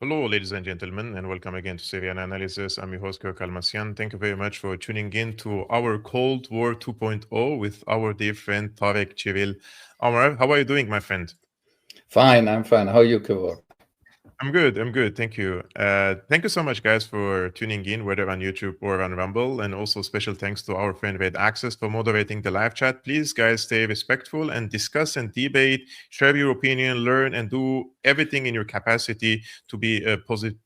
Hello, ladies and gentlemen, and welcome again to Syriana Analysis. I'm your host, Kirk Almasian. Thank you very much for tuning in to our Cold War 2.0 with our dear friend Tarek Chiril. Omar, how are you doing, my friend? Fine, I'm fine. How are you, Kivor? I'm good. I'm good. Thank you. Thank you so much, guys, for tuning in, whether on YouTube or on Rumble. And also special thanks to our friend Red Access for moderating the live chat. Please, guys, stay respectful and discuss and debate, share your opinion, learn, and do everything in your capacity to be a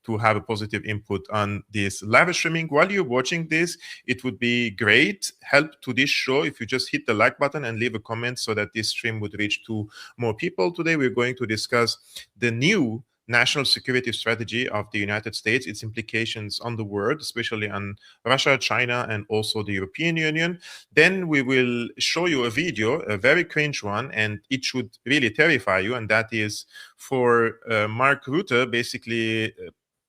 to have a positive input on this live streaming. While you're watching this, it would be great help to this show if you just hit the like button and leave a comment so that this stream would reach to more people. Today, we're going to discuss the new national security strategy of the United States, its implications on the world, especially on Russia, China, and also the European Union. Then we will show you a video, a very cringe one, and it should really terrify you. And that is for Mark Rutte basically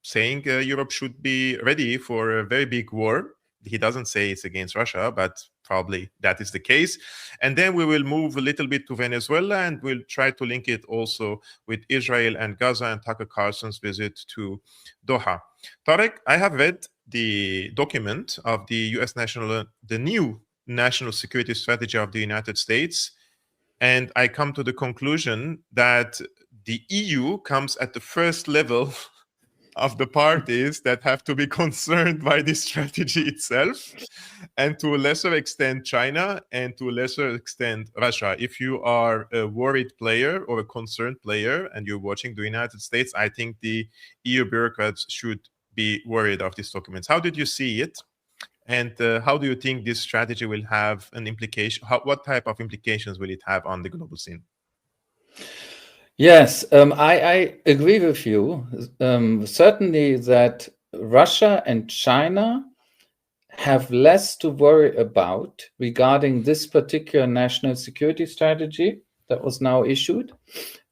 saying Europe should be ready for a very big war. He doesn't say it's against Russia, but probably that is the case. And then we will move a little bit to Venezuela, and we'll try to link it also with Israel and Gaza and Tucker Carlson's visit to Doha. Tarek, I have read the document of the new national security strategy of the United States, and I come to the conclusion that the EU comes at the first level of the parties that have to be concerned by this strategy itself, and to a lesser extent China, and to a lesser extent Russia. If you are a worried player or a concerned player and you're watching the United States, I think the EU bureaucrats should be worried of these documents. How did you see it? And how do you think this strategy will have an implication? What type of implications will it have on the global scene? Yes, I agree with you. Certainly that Russia and China have less to worry about regarding this particular national security strategy that was now issued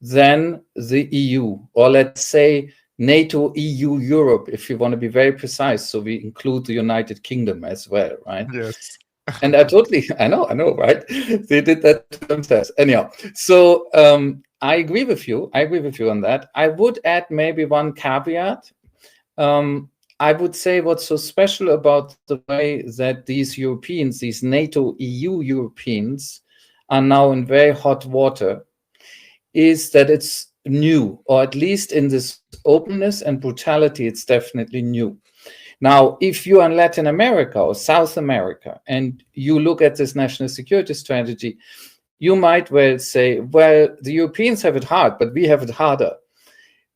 than the EU, or let's say NATO, EU, Europe, if you want to be very precise. So we include the United Kingdom as well, right? Yes. And I know, right? They did that to themselves. Anyhow, so I agree with you. I agree with you on that. I would add maybe one caveat. I would say what's so special about the way that these Europeans, these NATO EU Europeans, are now in very hot water is that it's new, or at least in this openness and brutality, it's definitely new. Now, if you are in Latin America or South America and you look at this national security strategy, you might well say, well, the Europeans have it hard, but we have it harder.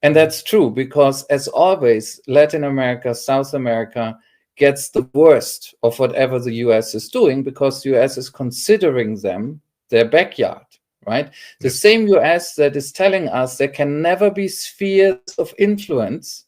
And that's true because, as always, Latin America, South America gets the worst of whatever the US is doing because the US is considering them their backyard, right? The same US that is telling us there can never be spheres of influence.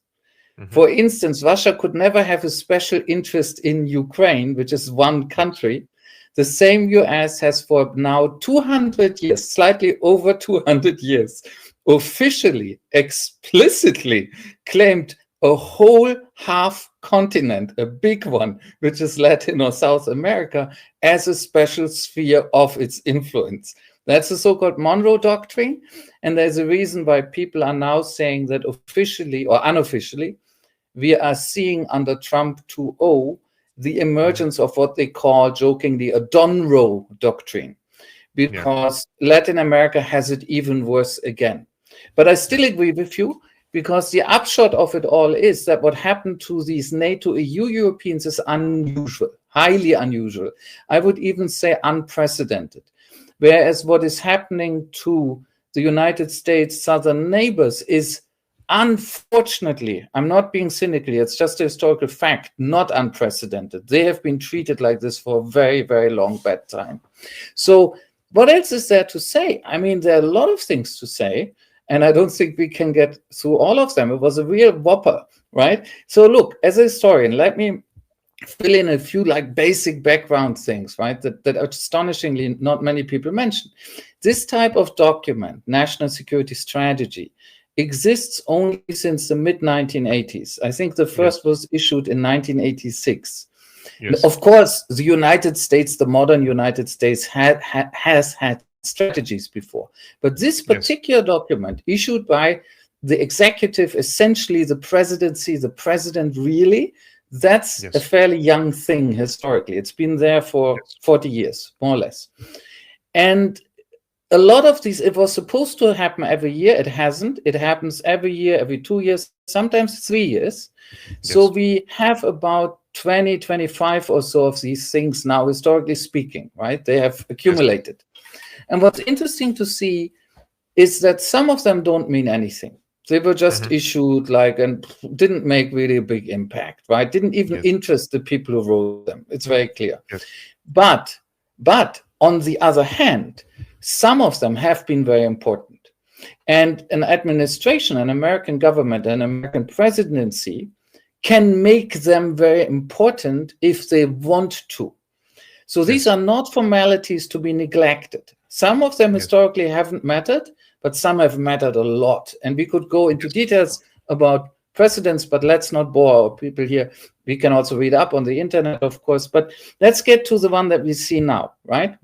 For instance, Russia could never have a special interest in Ukraine, which is one country. The same US has for now 200 years, slightly over 200 years, officially, explicitly claimed a whole half continent, a big one, which is Latin or South America, as a special sphere of its influence. That's the so-called Monroe Doctrine. And there's a reason why people are now saying that officially or unofficially, we are seeing under Trump 2.0 the emergence of what they call jokingly a Monroe Doctrine, because Latin America has it even worse again. But I still agree with you, because the upshot of it all is that what happened to these NATO EU Europeans is unusual, highly unusual. I would even say unprecedented. Whereas what is happening to the United States southern neighbors is, unfortunately, I'm not being cynical, it's just a historical fact, not unprecedented. They have been treated like this for a very, very long bad time. So what else is there to say? I mean, there are a lot of things to say, and I don't think we can get through all of them. It was a real whopper, right? So look, as a historian, let me fill in a few like basic background things, right, that astonishingly not many people mention. This type of document, National Security Strategy, exists only since the mid-1980s. I think the first was issued in 1986. Of course, the United States, the modern United States, has had strategies before. But this particular document, issued by the executive, essentially the presidency, the president really, that's a fairly young thing historically. It's been there for 40 years, more or less. And a lot of these, it was supposed to happen every year. It hasn't. It happens every year, every 2 years, sometimes 3 years. So we have about 20, 25 or so of these things now, historically speaking, right? They have accumulated. And what's interesting to see is that some of them don't mean anything. They were just issued and didn't make really a big impact, right? Didn't even interest the people who wrote them. It's very clear. But on the other hand, some of them have been very important. And an administration, an American government, an American presidency can make them very important if they want to. So these are not formalities to be neglected. Some of them historically haven't mattered, but some have mattered a lot. And we could go into details about precedents, but let's not bore our people here. We can also read up on the internet, of course, but let's get to the one that we see now, right?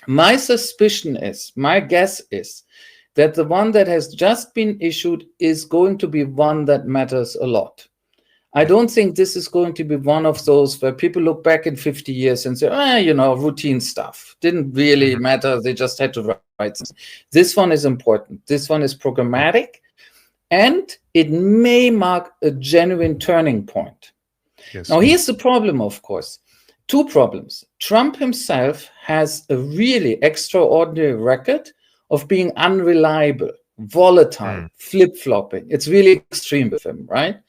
My suspicion is, my guess is, that the one that has just been issued is going to be one that matters a lot. I don't think this is going to be one of those where people look back in 50 years and say, routine stuff. Didn't really matter. They just had to write something. This one is important. This one is programmatic. And it may mark a genuine turning point. Now, here's the problem, of course. Two problems. Trump himself has a really extraordinary record of being unreliable, volatile, flip-flopping. It's really extreme with him, right?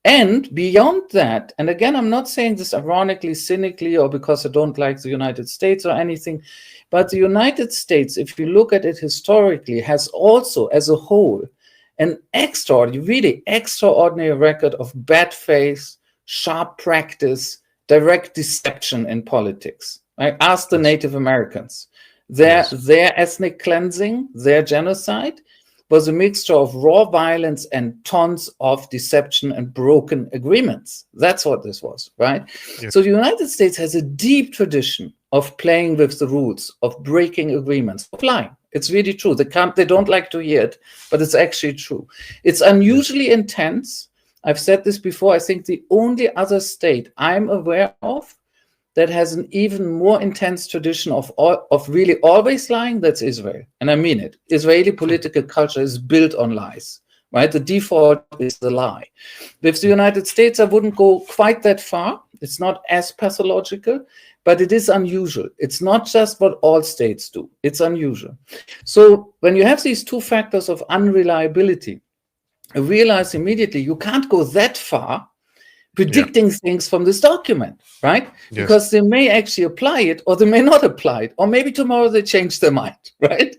And beyond that, and again, I'm not saying this ironically, cynically, or because I don't like the United States or anything, but the United States, if you look at it historically, has also, as a whole, an extraordinary, really extraordinary record of bad faith, sharp practice, direct deception in politics. Right? Ask the Native Americans. Their ethnic cleansing, their genocide, was a mixture of raw violence and tons of deception and broken agreements. That's what this was, right? So the United States has a deep tradition of playing with the rules, of breaking agreements, of lying. It's really true. They don't like to hear it, but it's actually true. It's unusually intense. I've said this before. I think the only other state I'm aware of that has an even more intense tradition of really always lying, that's Israel. And I mean it. Israeli political culture is built on lies, right? The default is the lie. With the United States, I wouldn't go quite that far. It's not as pathological, but it is unusual. It's not just what all states do. It's unusual. So when you have these two factors of unreliability, I realize immediately you can't go that far predicting things from this document, right? Because they may actually apply it or they may not apply it, or maybe tomorrow they change their mind, right?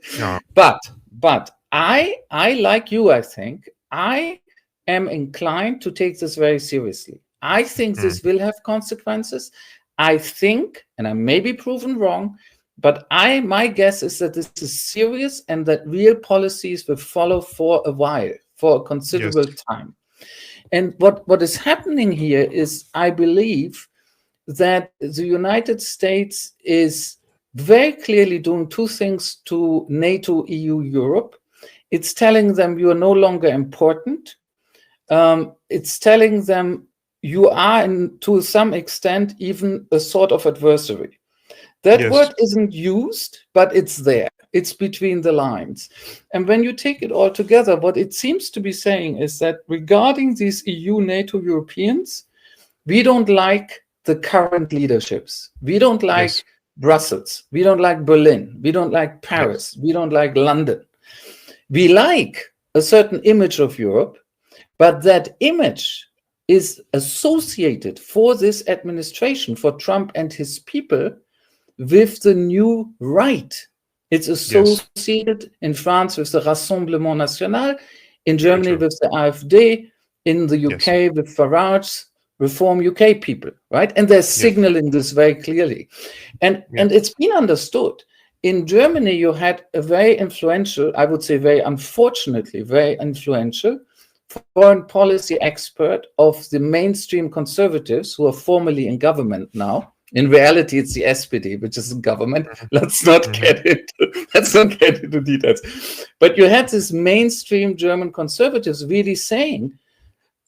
But I like you, I think, I am inclined to take this very seriously. I think this will have consequences. I think, and I may be proven wrong, but my guess is that this is serious and that real policies will follow for a while, for a considerable time. And what is happening here is, I believe, that the United States is very clearly doing two things to NATO, EU, Europe. It's telling them you are no longer important. It's telling them you are, to some extent, even a sort of adversary. That word isn't used, but it's there. It's between the lines. And when you take it all together, what it seems to be saying is that regarding these EU, NATO, Europeans, we don't like the current leaderships. We don't like Brussels. We don't like Berlin. We don't like Paris. We don't like London. We like a certain image of Europe, but that image is associated for this administration, for Trump and his people, with the new right. It's associated in France with the Rassemblement National, in Germany with the AfD, in the UK with Farage, Reform UK people, right? And they're signaling this very clearly. And it's been understood. In Germany, you had a very influential, I would say very unfortunately, very influential foreign policy expert of the mainstream conservatives who are formally in government now, In reality, it's the SPD, which is in government. Let's not Mhm. get into details. But you had this mainstream German conservatives really saying,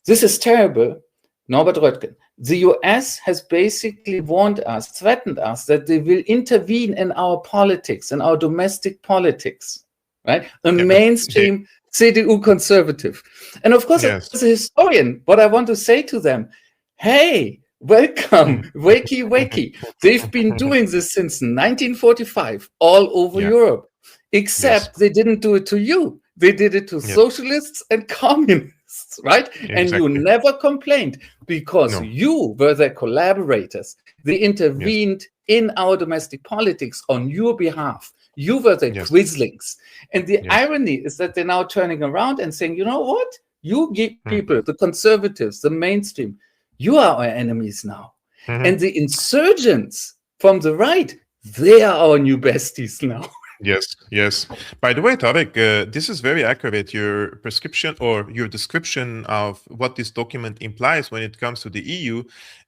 this is terrible. Norbert Röttgen, the US has basically warned us, threatened us that they will intervene in our politics, in our domestic politics, right? A Yeah. mainstream CDU conservative. And of course, Yes. as a historian, what I want to say to them, hey, welcome, wakey, wakey. They've been doing this since 1945 all over Yeah. Europe, Yes. except they didn't do it to you. They did it to Yes. socialists and communists, right? And you Exactly. never complained because No. you were their collaborators. They Yes. intervened in our domestic politics on your behalf. You were the Yes. quislings. And the Yes. irony is that they're now turning around and saying, you know what? You Hmm. people, the conservatives, the mainstream, you are our enemies now. Mhm. And the insurgents from the right, they are our new besties now. Yes, yes. By the way, Tarek, this is very accurate. Your prescription or your description of what this document implies when it comes to the EU,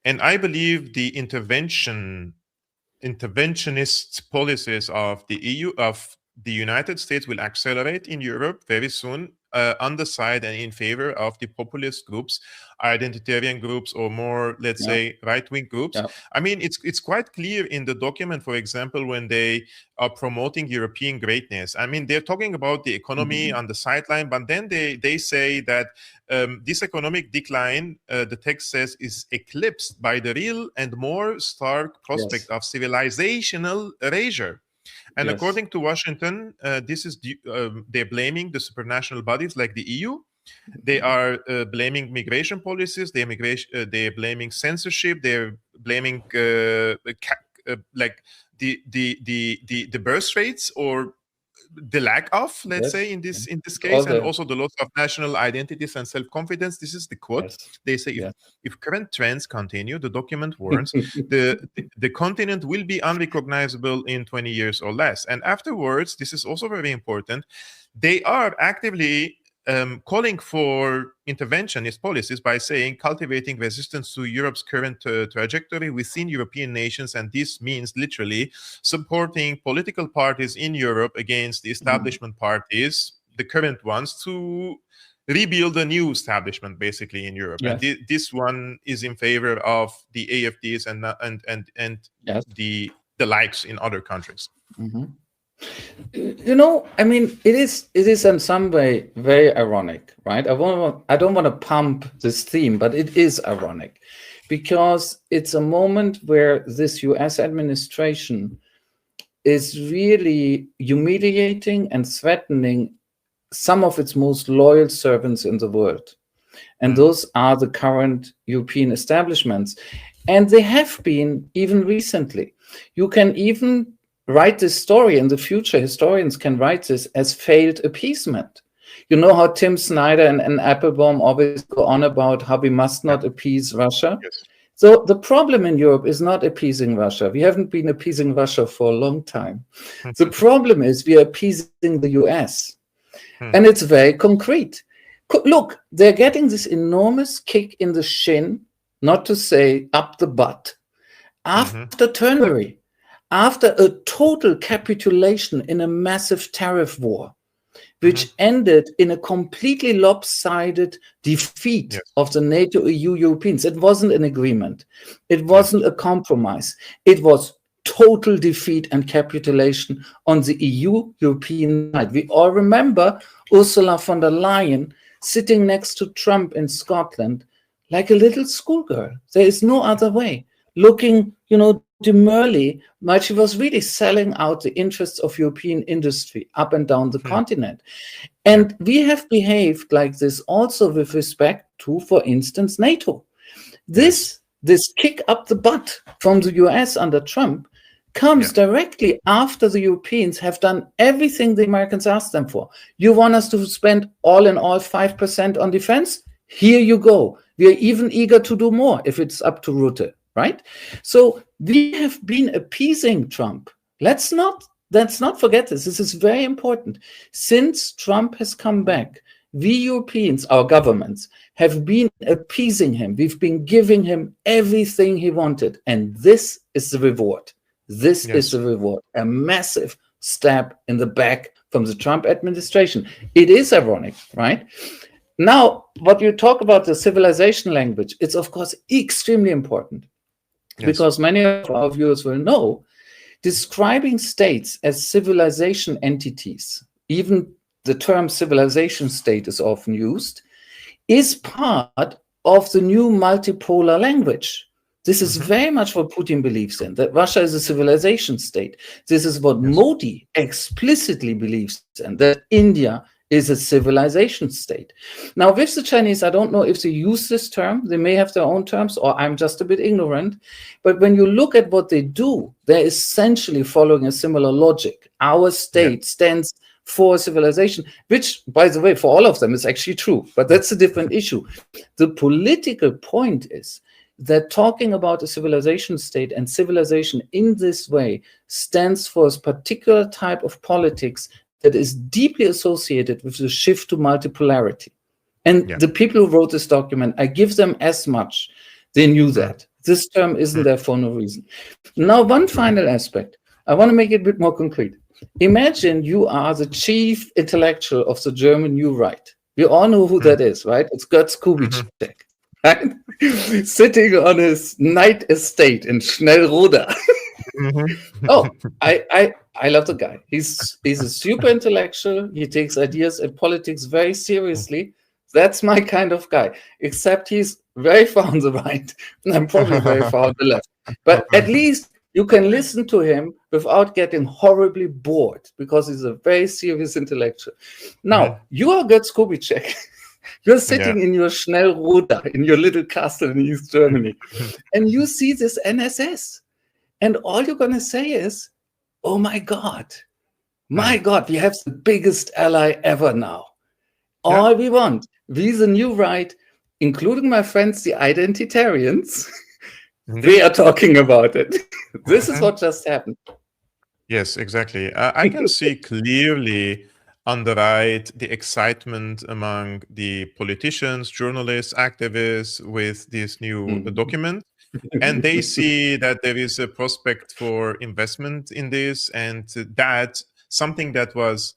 and I believe the interventionist policies of the EU of the United States will accelerate in Europe very soon, on the side and in favor of the populist groups, identitarian groups, or more, let's Yeah, say, right-wing groups. yeah. I mean, it's quite clear in the document, for example, when they are promoting European greatness. I mean, they're talking about the economy on the sideline, but then they say that this economic decline, the text says, is eclipsed by the real and more stark prospect Yes, of civilizational erasure. And yes, according to Washington, this is they're blaming the supranational bodies like the EU. They are blaming migration policies. They're blaming censorship. They're blaming like the birth rates, or the lack of, let's say, yes. in this All case, and the, also the loss of national identities and self-confidence. This is the quote. yes, They say, if yes. if current trends continue, the document warns, the continent will be unrecognizable in 20 years or less. And afterwards, this is also very important, they are actively calling for interventionist policies by saying cultivating resistance to Europe's current trajectory within European nations. And this means literally supporting political parties in Europe against the establishment parties, the current ones, to rebuild a new establishment basically in Europe. And Yes, this one is in favor of the AFDs and yes. the likes in other countries. Mhm. You know, I mean, it is in some way very ironic, right? I don't want to pump this theme, but it is ironic because it's a moment where this US administration is really humiliating and threatening some of its most loyal servants in the world. And those are the current European establishments. And they have been even recently. You can even write this story in the future. Historians can write this as failed appeasement. You know how Tim Snyder and Applebaum always go on about how we must Yeah. not appease Russia. Yes. So the problem in Europe is not appeasing Russia. We haven't been appeasing Russia for a long time. The problem is we are appeasing the US. And it's very concrete. Look, they're getting this enormous kick in the shin, not to say up the butt, after January, after a total capitulation in a massive tariff war, which ended in a completely lopsided defeat Yes. of the NATO EU Europeans. It wasn't an agreement. It wasn't a compromise. It was total defeat and capitulation on the EU European side. We all remember Ursula von der Leyen sitting next to Trump in Scotland like a little schoolgirl. There is no other way. Looking, demurely, but she was really selling out the interests of European industry up and down the continent. And we have behaved like this also with respect to, for instance, NATO. This kick up the butt from the US under Trump comes directly after the Europeans have done everything the Americans asked them for. You want us to spend all in all 5% on defense? Here you go. We are even eager to do more if it's up to Rutte, right? So we have been appeasing Trump. Let's not forget this. This is very important. Since Trump has come back, We Europeans, our governments, have been appeasing him. We've been giving him everything he wanted. And this is the reward. This is the reward. A massive stab in the back from the Trump administration. It is ironic, right? Now, what you talk about the civilization language, it's of course extremely important because many of our viewers will know describing states as civilization entities, even the term civilization state is often used, is part of the new multipolar language. This is very much what Putin believes in, that Russia is a civilization state. This is what Modi explicitly believes in, that India is a civilization state. Now, with the Chinese, I don't know if they use this term. They may have their own terms, or I'm just a bit ignorant. But when you look at what they do, they're essentially following a similar logic. Our state stands for civilization, which, by the way, for all of them is actually true. But that's a different issue. The political point is that talking about a civilization state and civilization in this way stands for a particular type of politics that is deeply associated with the shift to multipolarity. And the people who wrote this document, I give them as much. They knew that. This term isn't there for no reason. Now, one final aspect. I want to make it a bit more concrete. Imagine you are the chief intellectual of the German New Right. We all know who that is, right? It's Götz Kubitschek, right? Sitting on his night estate in Schnellroda. Oh, I love the guy. He's a super intellectual. He takes ideas and politics very seriously. That's my kind of guy. Except he's very far on the right, and I'm probably very far on the left. But at least you can listen to him without getting horribly bored, because he's a very serious intellectual. Now, you are Götz Kubitschek. You're sitting in your Schnellroda, in your little castle in East Germany, and you see this NSS. And all you're going to say is, oh my God, we have the biggest ally ever now. All we want, we the New Right, including my friends, the identitarians, we are talking about it. This is what just happened. Yes, exactly. I can see clearly on the right the excitement among the politicians, journalists, activists with this new document. And they see that there is a prospect for investment in this, and that something that was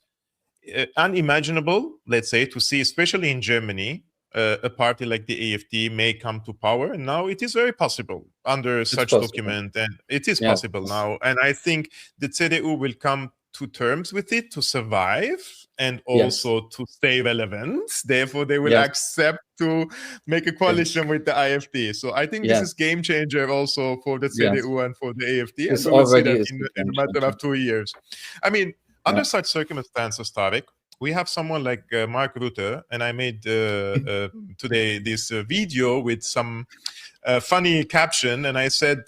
unimaginable, let's say, to see, especially in Germany, a party like the AfD may come to power. And now it is very possible under such document, and it is possible now. And I think the CDU will come to terms with it to survive and also to stay relevant. Therefore, they will accept to make a coalition with the AfD. So I think this is game changer also for the CDU and for the AfD. And we will see that in a matter of 2 years. I mean, under such circumstances, Tarek, we have someone like Mark Rutte, and I made today this video with some funny caption, and I said,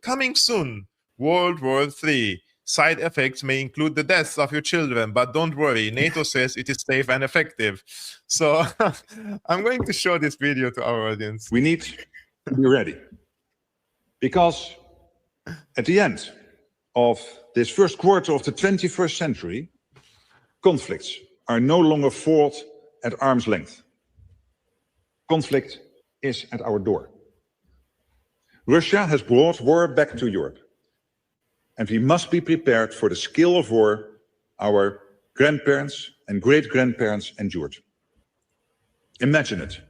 coming soon, World War III. Side effects may include the deaths of your children, but don't worry, NATO says it is safe and effective. So I'm going to show this video to our audience. We need to be ready, because at the end of this first quarter of the 21st century, conflicts are no longer fought at arm's length. Conflict is at our door. Russia has brought war back to Europe. And we must be prepared for the scale of war our grandparents and great-grandparents endured. Imagine it.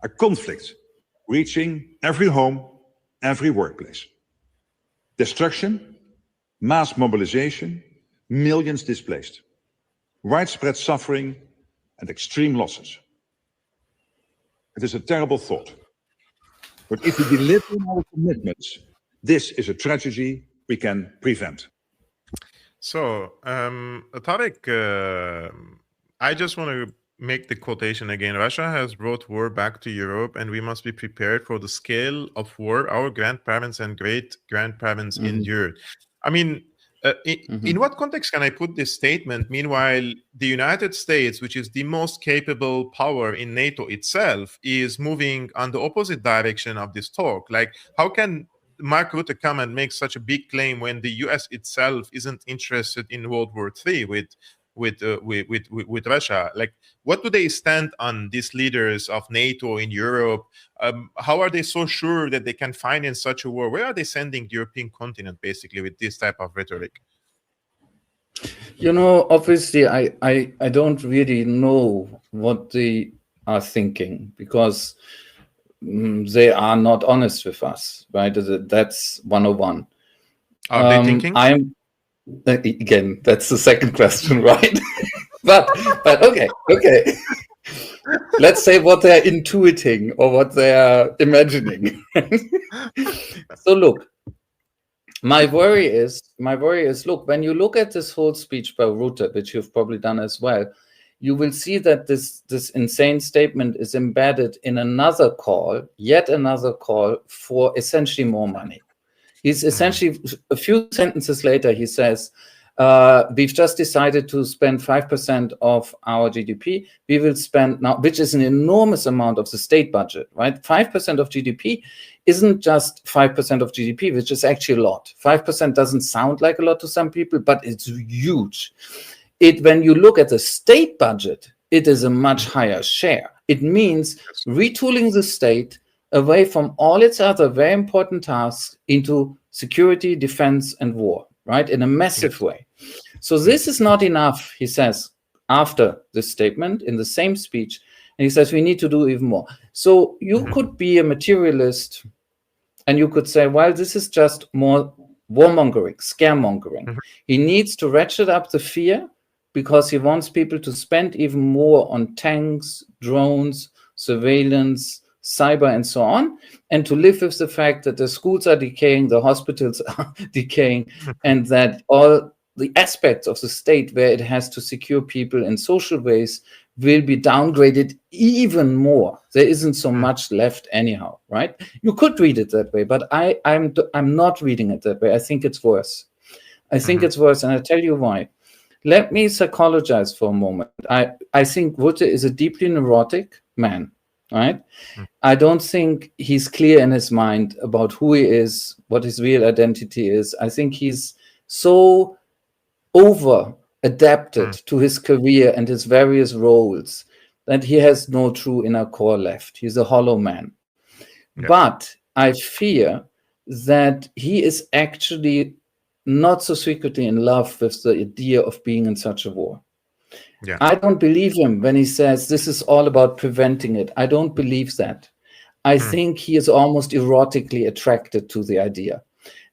A conflict reaching every home, every workplace. Destruction, mass mobilization, millions displaced. Widespread suffering and extreme losses. It is a terrible thought. But if we deliver on our commitments, this is a tragedy we can prevent. So, Tarek, I just want to make the quotation again. Russia has brought war back to Europe, and we must be prepared for the scale of war our grandparents and great-grandparents endured. I mean, in what context can I put this statement? Meanwhile, the United States, which is the most capable power in NATO itself, is moving on the opposite direction of this talk. Like, how can Mark Rutte come and make such a big claim when the US itself isn't interested in World War III with with Russia. Like, what do they stand on, these leaders of NATO in Europe? How are they so sure that they can finance such a war? Where are they sending the European continent, basically, with this type of rhetoric? You know, obviously, I don't really know what they are thinking, because they are not honest with us, right? That's 101. Are they thinking? Again, that's the second question, right? but okay. Let's say what they're intuiting or what they're imagining. So look, my worry is, look, when you look at this whole speech by Rutte, which you've probably done as well, you will see that this insane statement is embedded in another call, yet another call for essentially more money. He's essentially, a few sentences later, he says, we've just decided to spend 5% of our GDP. We will spend now, which is an enormous amount of the state budget, right? 5% of GDP isn't just 5% of GDP, which is actually a lot. 5% doesn't sound like a lot to some people, but it's huge. When you look at the state budget, it is a much higher share. It means retooling the state away from all its other very important tasks into security, defense, and war, right? In a massive way. So this is not enough, he says, after this statement in the same speech. And he says, we need to do even more. So you could be a materialist and you could say, well, this is just more warmongering, scaremongering. He needs to ratchet up the fear because he wants people to spend even more on tanks, drones, surveillance, cyber, and so on, and to live with the fact that the schools are decaying, the hospitals are decaying, and that all the aspects of the state where it has to secure people in social ways will be downgraded even more. There isn't so much left anyhow, right? You could read it that way, but I'm not reading it that way. I think it's worse. I think it's worse, and I'll tell you why. Let me psychologize for a moment. I think Rutte is a deeply neurotic man, right? I don't think he's clear in his mind about who he is, what his real identity is. I think he's so over adapted to his career and his various roles that he has no true inner core left. He's a hollow man. But I fear that he is actually not so secretly in love with the idea of being in such a war. I don't believe him when he says this is all about preventing it. I don't believe that. I think he is almost erotically attracted to the idea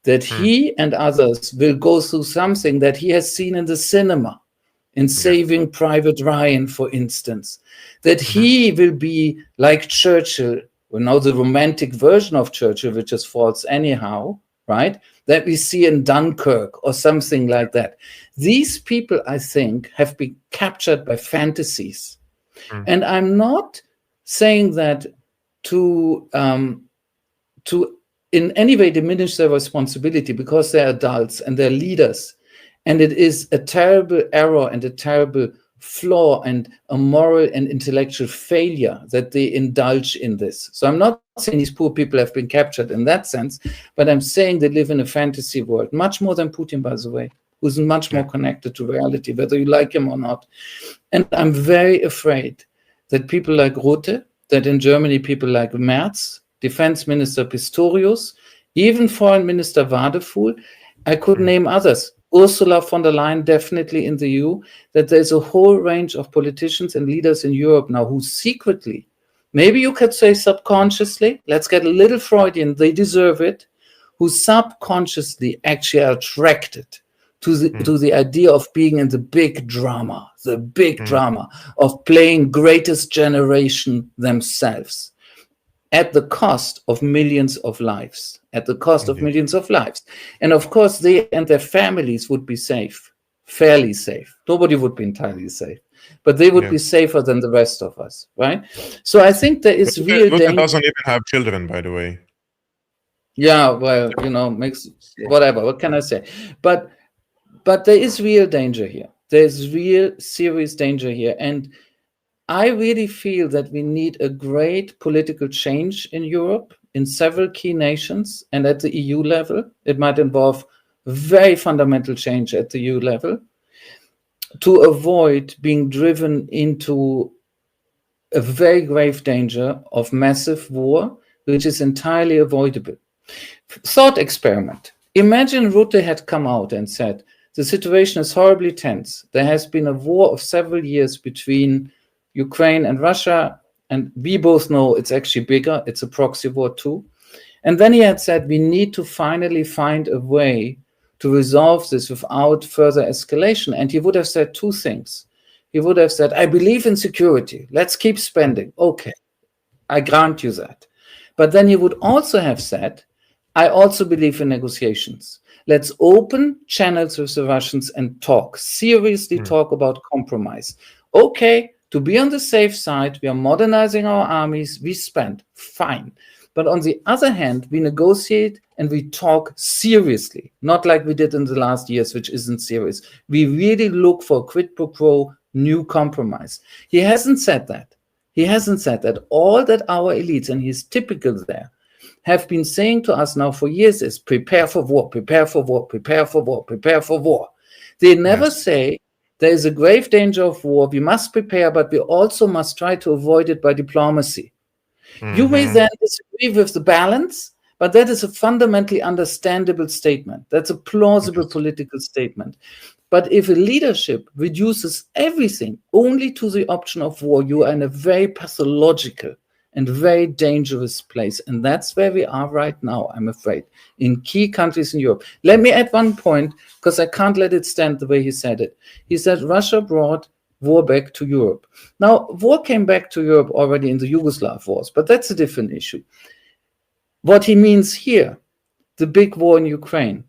that he and others will go through something that he has seen in the cinema, in Saving Private Ryan, for instance, that he will be like Churchill, well, now the romantic version of Churchill, which is false anyhow, right? That we see in Dunkirk or something like that. These people, I think, have been captured by fantasies. And I'm not saying that to in any way diminish their responsibility, because they're adults and they're leaders. And it is a terrible error and a terrible flaw and a moral and intellectual failure that they indulge in this. So I'm not saying these poor people have been captured in that sense, but I'm saying they live in a fantasy world, much more than Putin, by the way, who's much more connected to reality, whether you like him or not. And I'm very afraid that people like Rutte, that in Germany people like Merz, Defense Minister Pistorius, even Foreign Minister Wadefuhl, I could name others, Ursula von der Leyen, definitely in the EU, that there's a whole range of politicians and leaders in Europe now who secretly, maybe you could say subconsciously, let's get a little Freudian, they deserve it, who subconsciously actually are attracted to the idea of being in the big drama of playing greatest generation themselves, at the cost of millions of lives, And of course, they and their families would be safe, fairly safe. Nobody would be entirely safe, but they would be safer than the rest of us, right? So I think there is real danger. Rutte doesn't even have children, by the way. Yeah, well, makes whatever. What can I say? But there is real danger here. There's real serious danger here. And I really feel that we need a great political change in Europe, in several key nations, and at the EU level. It might involve very fundamental change at the EU level. to avoid being driven into a very grave danger of massive war, which is entirely avoidable. Thought experiment. Imagine Rutte had come out and said, the situation is horribly tense. There has been a war of several years between Ukraine and Russia, and we both know it's actually bigger. It's a proxy war too. And then he had said, we need to finally find a way to resolve this without further escalation. And he would have said two things. He would have said, I believe in security. Let's keep spending. Okay, I grant you that. But then he would also have said, I also believe in negotiations. Let's open channels with the Russians and talk, seriously talk about compromise. Okay, to be on the safe side, we are modernizing our armies, we spend, fine. But on the other hand, we negotiate and we talk seriously, not like we did in the last years, which isn't serious. We really look for quid pro quo, new compromise. He hasn't said that. He hasn't said that. All that our elites, and he's typical there, have been saying to us now for years is prepare for war, prepare for war, prepare for war, prepare for war. They never say there is a grave danger of war. We must prepare, but we also must try to avoid it by diplomacy. You may then disagree with the balance, but that is a fundamentally understandable statement. That's a plausible political statement. But if a leadership reduces everything only to the option of war, you are in a very pathological and very dangerous place. And that's where we are right now, I'm afraid, in key countries in Europe. Let me add one point, because I can't let it stand the way he said it. He said Russia brought war back to Europe. Now, war came back to Europe already in the Yugoslav wars, but that's a different issue. What he means here, the big war in Ukraine,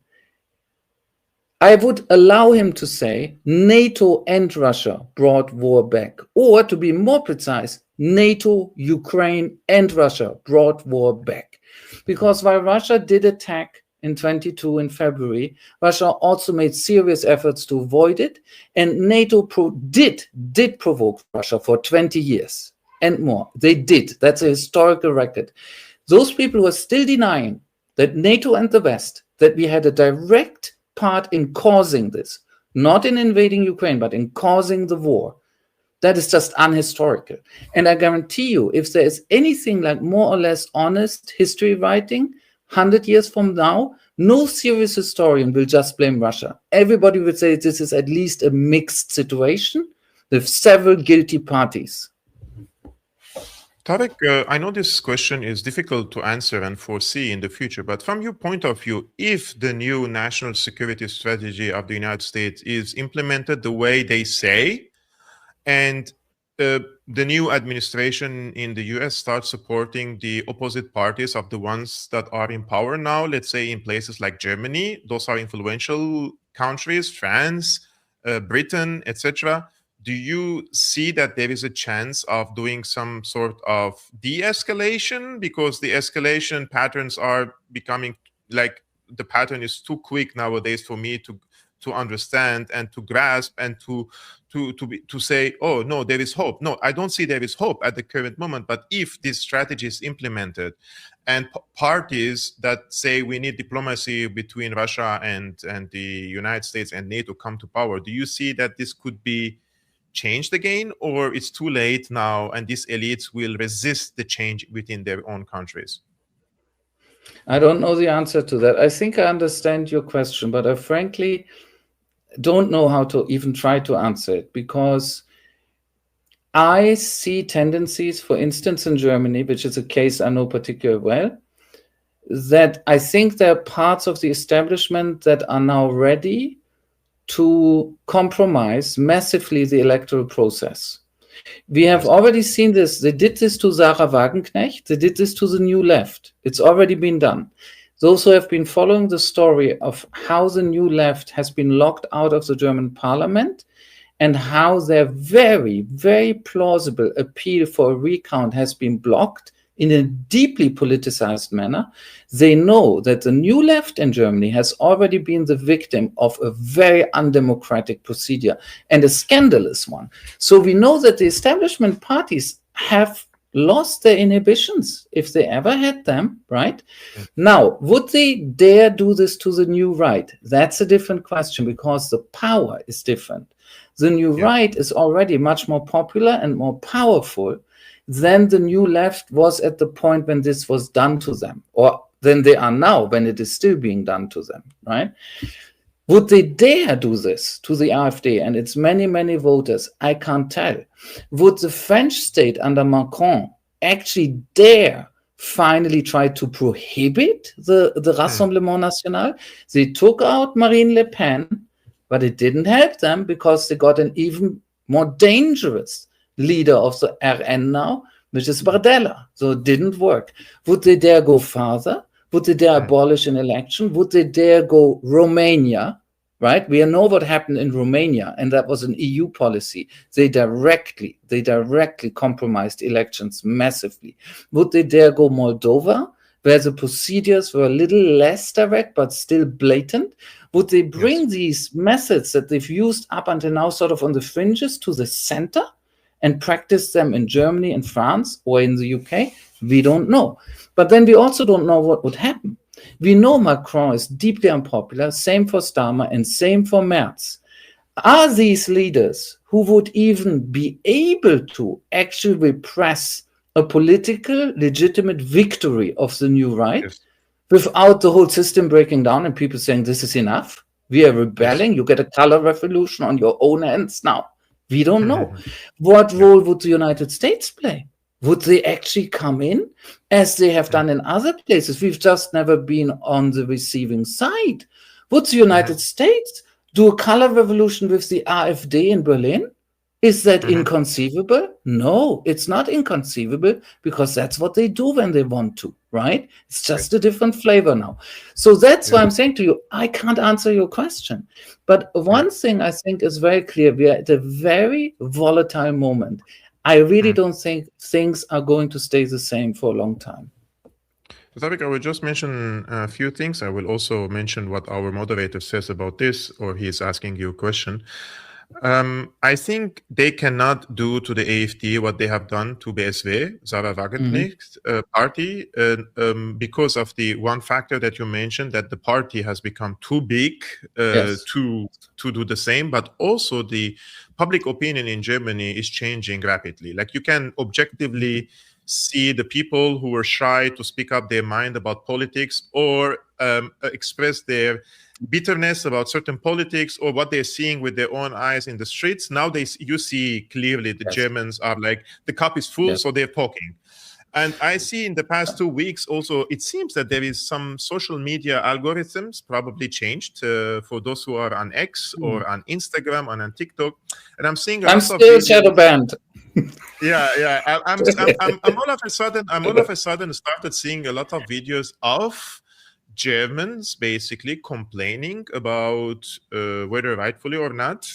I would allow him to say NATO and Russia brought war back. Or to be more precise, NATO, Ukraine and Russia brought war back. Because while Russia did attack in 22 in February, Russia also made serious efforts to avoid it. And NATO did provoke Russia for 20 years and more. They did. That's a historical record. Those people who are still denying that NATO and the West, that we had a direct part in causing this, not in invading Ukraine, but in causing the war, that is just unhistorical. And I guarantee you, if there is anything like more or less honest history writing, 100 years from now, no serious historian will just blame Russia. Everybody would say this is at least a mixed situation with several guilty parties. Tarek, I know this question is difficult to answer and foresee in the future, but from your point of view, if the new national security strategy of the United States is implemented the way they say, and the new administration in the US starts supporting the opposite parties of the ones that are in power now, let's say in places like Germany, those are influential countries, France, Britain, etc., do you see that there is a chance of doing some sort of de-escalation? Because the escalation patterns are becoming like the pattern is too quick nowadays for me to understand and to grasp and to say, oh no, there is hope. No, I don't see there is hope at the current moment. But if this strategy is implemented and parties that say we need diplomacy between Russia and the United States and NATO come to power, do you see that this could be changed again, or it's too late now and these elites will resist the change within their own countries? I don't know the answer to that. I think I understand your question, but I frankly don't know how to even try to answer it, because I see tendencies, for instance, in Germany, which is a case I know particularly well, that I think there are parts of the establishment that are now ready to compromise massively the electoral process. We have already seen this. They did this to Sarah Wagenknecht. They did this to the New Left. It's already been done. Those who have been following the story of how the New Left has been locked out of the German parliament and how their very, very plausible appeal for a recount has been blocked in a deeply politicized manner, they know that the New Left in Germany has already been the victim of a very undemocratic procedure and a scandalous one. So we know that the establishment parties have lost their inhibitions, if they ever had them, right? Now, would they dare do this to the new right? That's a different question, because the power is different. The new right is already much more popular and more powerful than the new left was at the point when this was done to them, or than they are now when it is still being done to them, right? Would they dare do this to the AfD and its many, many voters? I can't tell. Would the French state under Macron actually dare finally try to prohibit the Rassemblement National? They took out Marine Le Pen, but it didn't help them because they got an even more dangerous leader of the RN now, which is Bardella. So it didn't work. Would they dare go farther? Would they dare abolish an election? Would they dare go Romania, right? We know what happened in Romania, and that was an EU policy. They directly compromised elections massively. Would they dare go Moldova, where the procedures were a little less direct, but still blatant? Would they bring these methods that they've used up until now sort of on the fringes to the center and practice them in Germany and France or in the UK? We don't know. But then we also don't know what would happen. We know Macron is deeply unpopular, same for Starmer and same for Merz. Are these leaders who would even be able to actually repress a political legitimate victory of the new right without the whole system breaking down and people saying this is enough? We are rebelling. You get a color revolution on your own hands now. We don't know. What role would the United States play? Would they actually come in as they have done in other places? We've just never been on the receiving side. Would the United States do a color revolution with the AfD in Berlin? Is that inconceivable? No, it's not inconceivable because that's what they do when they want to, right? It's just a different flavor now. So that's why I'm saying to you, I can't answer your question. But one thing I think is very clear. We are at a very volatile moment. I really don't think things are going to stay the same for a long time. So, Tariq, I will just mention a few things. I will also mention what our moderator says about this, or he is asking you a question. I think they cannot do to the AfD what they have done to BSW, Sarah Wagenknecht's party, because of the one factor that you mentioned, that the party has become too big to do the same, but also the public opinion in Germany is changing rapidly. Like, you can objectively see the people who were shy to speak up their mind about politics or express their bitterness about certain politics or what they're seeing with their own eyes in the streets. Now you see clearly the Germans are like, the cup is full, so they're talking. And I see in the past 2 weeks also, it seems that there is some social media algorithms probably changed for those who are on X or on Instagram and on TikTok. And I'm seeing I'm still shadow banned. I'm all of a sudden started seeing a lot of videos of Germans basically complaining about whether rightfully or not,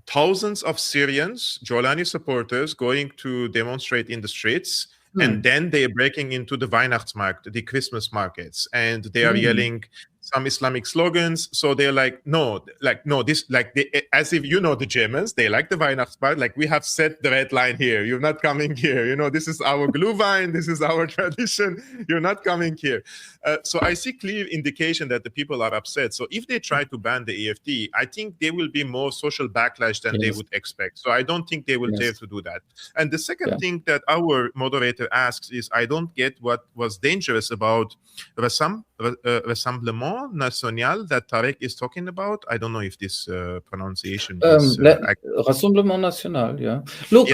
thousands of Syrians, Jolani supporters, going to demonstrate in the streets, and then they are breaking into the Weihnachtsmarkt, the Christmas markets, and they are yelling some Islamic slogans. So they're like, as if, the Germans, they like the Weihnachtsmarkt, like, we have set the red line here. You're not coming here. This is our Glühwein. This is our tradition. You're not coming here. So I see clear indication that the people are upset. So if they try to ban the AfD, I think there will be more social backlash than they would expect. So I don't think they will dare to do that. And the second thing that our moderator asks is, I don't get what was dangerous about Rassemblement National that Tariq is talking about. I don't know if this pronunciation is... Rassemblement National, Look,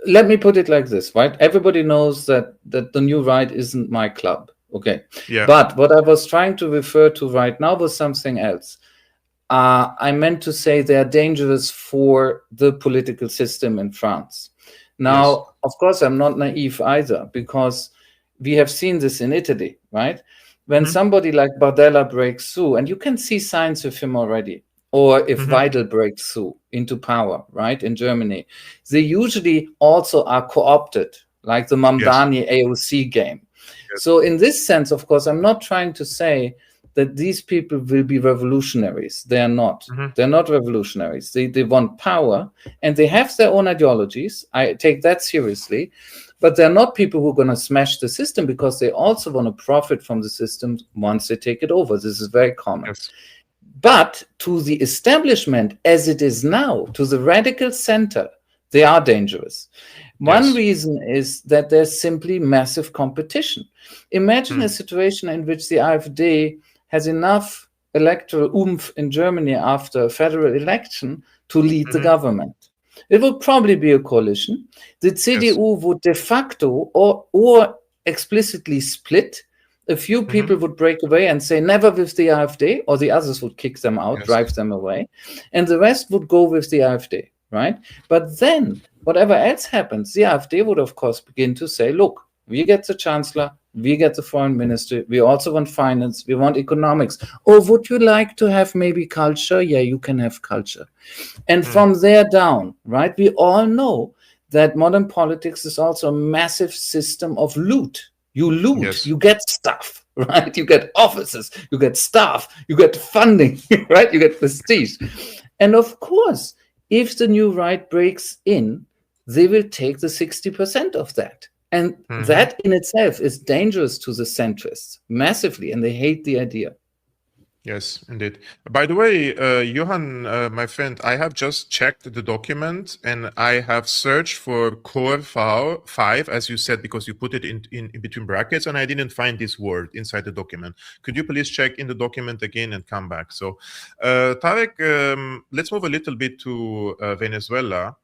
let me put it like this, right? Everybody knows that the new right isn't my club, okay? But what I was trying to refer to right now was something else. I meant to say they are dangerous for the political system in France. Now, of course, I'm not naive either, because we have seen this in Italy, right? When somebody like Bardella breaks through, and you can see signs of him already, or if Weidel breaks through into power, right, in Germany, they usually also are co-opted, like the Mamdani AOC game. So in this sense, of course, I'm not trying to say that these people will be revolutionaries. They are not. They're not revolutionaries. They want power, and they have their own ideologies. I take that seriously. But they're not people who are going to smash the system, because they also want to profit from the system once they take it over. This is very common. But to the establishment as it is now, to the radical center, they are dangerous. One reason is that there's simply massive competition. Imagine a situation in which the AfD has enough electoral oomph in Germany after a federal election to lead the government. It would probably be a coalition. The CDU would de facto or explicitly split. A few people would break away and say never with the AfD, or the others would kick them out, drive them away, and the rest would go with the AfD, right? But then, whatever else happens, the AfD would, of course, begin to say, look, we get the chancellor, we get the foreign ministry, we also want finance, we want economics. Or would you like to have maybe culture? Yeah, you can have culture. And from there down, right, we all know that modern politics is also a massive system of loot. You loot, you get stuff, right? You get offices, you get staff, you get funding, right? You get prestige. And of course, if the new right breaks in, they will take the 60% of that. And that in itself is dangerous to the centrists massively, and they hate the idea. Yes, indeed. By the way, Johan, my friend, I have just checked the document and I have searched for core 5, as you said, because you put it in between brackets, and I didn't find this word inside the document. Could you please check in the document again and come back? So, Tarek, let's move a little bit to Venezuela.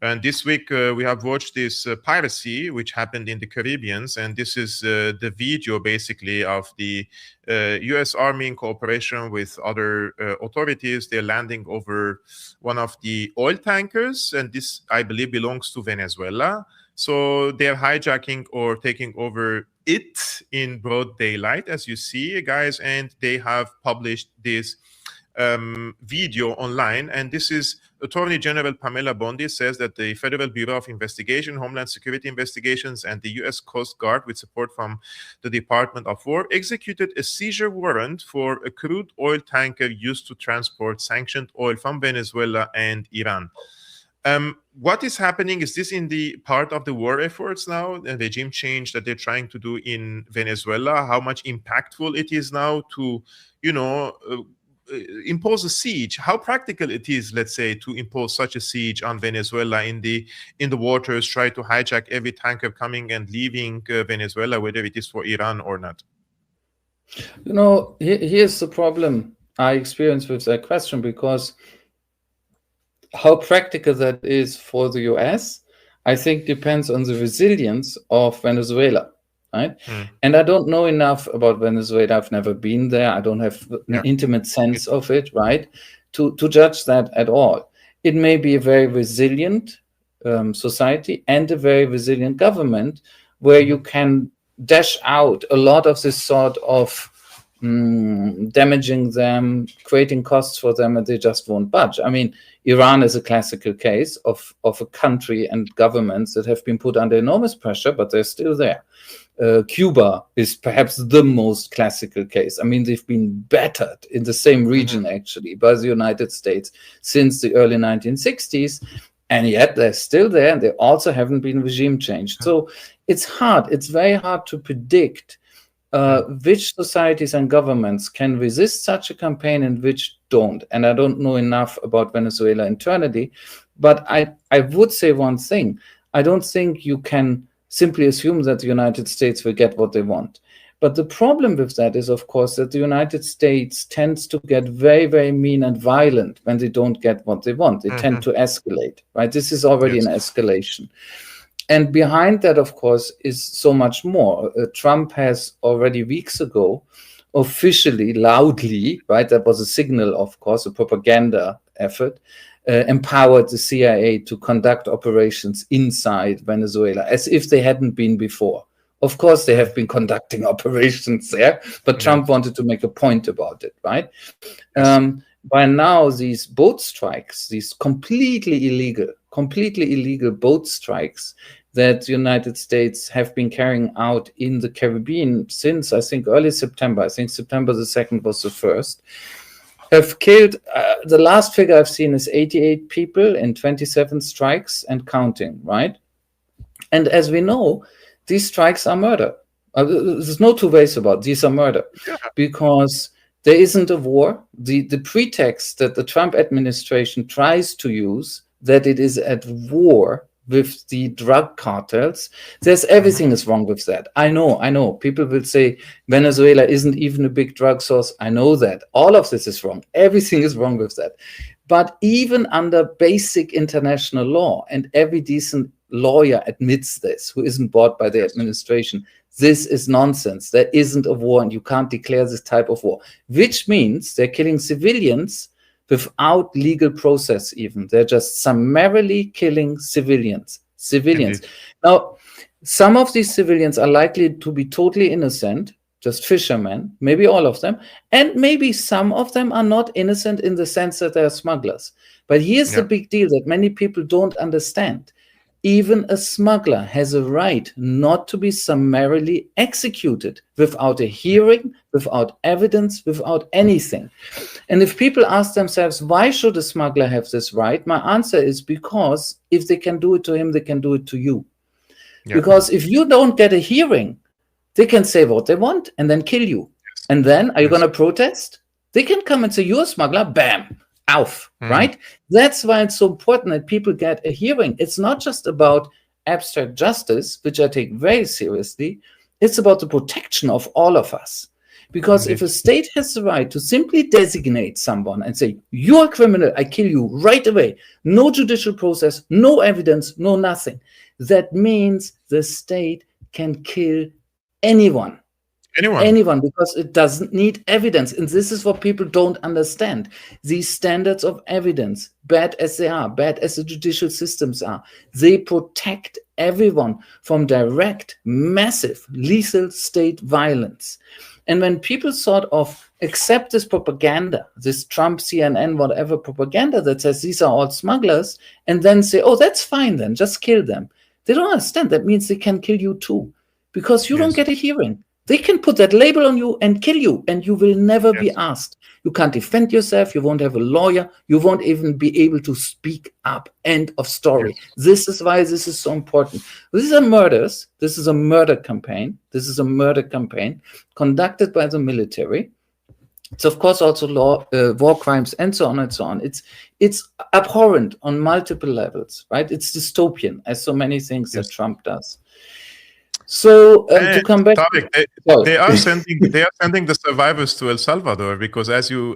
And this week we have watched this piracy, which happened in the Caribbean. And this is the video, basically, of the U.S. Army in cooperation with other authorities. They're landing over one of the oil tankers. And this, I believe, belongs to Venezuela. So they're hijacking or taking over it in broad daylight, as you see, guys. And they have published this video online. And this is Attorney General Pamela Bondi says that the Federal Bureau of Investigation, Homeland Security Investigations, and the U.S. Coast Guard, with support from the Department of War, executed a seizure warrant for a crude oil tanker used to transport sanctioned oil from Venezuela and Iran. What is happening? Is this in the part of the war efforts now, the regime change that they're trying to do in Venezuela? How much impactful it is now to, impose a siege? How practical it is, let's say, to impose such a siege on Venezuela in the waters, try to hijack every tanker coming and leaving Venezuela, whether it is for Iran or not? Here's the problem I experience with that question, because how practical that is for the US, I think depends on the resilience of Venezuela. Right. And I don't know enough about Venezuela. I've never been there. I don't have an intimate sense of it, right, to judge that at all. It may be a very resilient society and a very resilient government where you can dash out a lot of this sort of damaging them, creating costs for them, and they just won't budge. I mean, Iran is a classical case of a country and governments that have been put under enormous pressure, but they're still there. Cuba is perhaps the most classical case. I mean, they've been battered in the same region, actually, by the United States since the early 1960s, and yet they're still there, and they also haven't been regime changed. So it's hard. It's very hard to predict which societies and governments can resist such a campaign and which don't. And I don't know enough about Venezuela internally, but I would say one thing. I don't think you can simply assume that the United States will get what they want. But the problem with that is, of course, that the United States tends to get very, very mean and violent when they don't get what they want. They tend to escalate, right? This is already an escalation. And behind that, of course, is so much more. Trump has already weeks ago officially, loudly, right? That was a signal, of course, a propaganda effort, empowered the CIA to conduct operations inside Venezuela as if they hadn't been before. Of course, they have been conducting operations there, but Trump wanted to make a point about it, right? By now, these boat strikes, these completely illegal boat strikes that the United States have been carrying out in the Caribbean since, I think, early September. I think September the 2nd was the first. Have killed, the last figure I've seen is 88 people in 27 strikes and counting, right? And as we know, these strikes are murder. There's no two ways about it. These are murder. Because There isn't a war. The pretext that the Trump administration tries to use, that it is at war with the drug cartels, everything is wrong with that. I know. People will say Venezuela isn't even a big drug source. I know that. All of this is wrong. Everything is wrong with that. But even under basic international law, and every decent lawyer admits this, who isn't bought by the administration, this is nonsense. There isn't a war, and you can't declare this type of war, which means they're killing civilians without legal process even. They're just summarily killing civilians. Indeed. Now, some of these civilians are likely to be totally innocent, just fishermen, maybe all of them, and maybe some of them are not innocent in the sense that they're smugglers. But here's the big deal that many people don't understand. Even a smuggler has a right not to be summarily executed without a hearing, without evidence, without anything. And if people ask themselves, why should a smuggler have this right? My answer is because if they can do it to him, they can do it to you. Yeah. Because if you don't get a hearing, they can say what they want and then kill you. Yes. And then, are you going to protest? They can come and say, you're a smuggler, bam. Off, right? That's why it's so important that people get a hearing. It's not just about abstract justice, which I take very seriously. It's about the protection of all of us. Because if a state has the right to simply designate someone and say, you're a criminal, I kill you right away, no judicial process, no evidence, no nothing, that means the state can kill anyone. Anyone, because it doesn't need evidence. And this is what people don't understand. These standards of evidence, bad as they are, bad as the judicial systems are, they protect everyone from direct, massive, lethal state violence. And when people sort of accept this propaganda, this Trump, CNN, whatever propaganda that says these are all smugglers, and then say, oh, that's fine then, just kill them. They don't understand. That means they can kill you too, because you don't get a hearing. They can put that label on you and kill you, and you will never be asked. You can't defend yourself. You won't have a lawyer. You won't even be able to speak up. End of story. This is why this is so important. These are murders. This is a murder campaign. This is a murder campaign conducted by the military. It's, of course, also war crimes and so on and so on. It's abhorrent on multiple levels, right? It's dystopian, as so many things that Trump does. So to come back, they are sending the survivors to El Salvador because, as you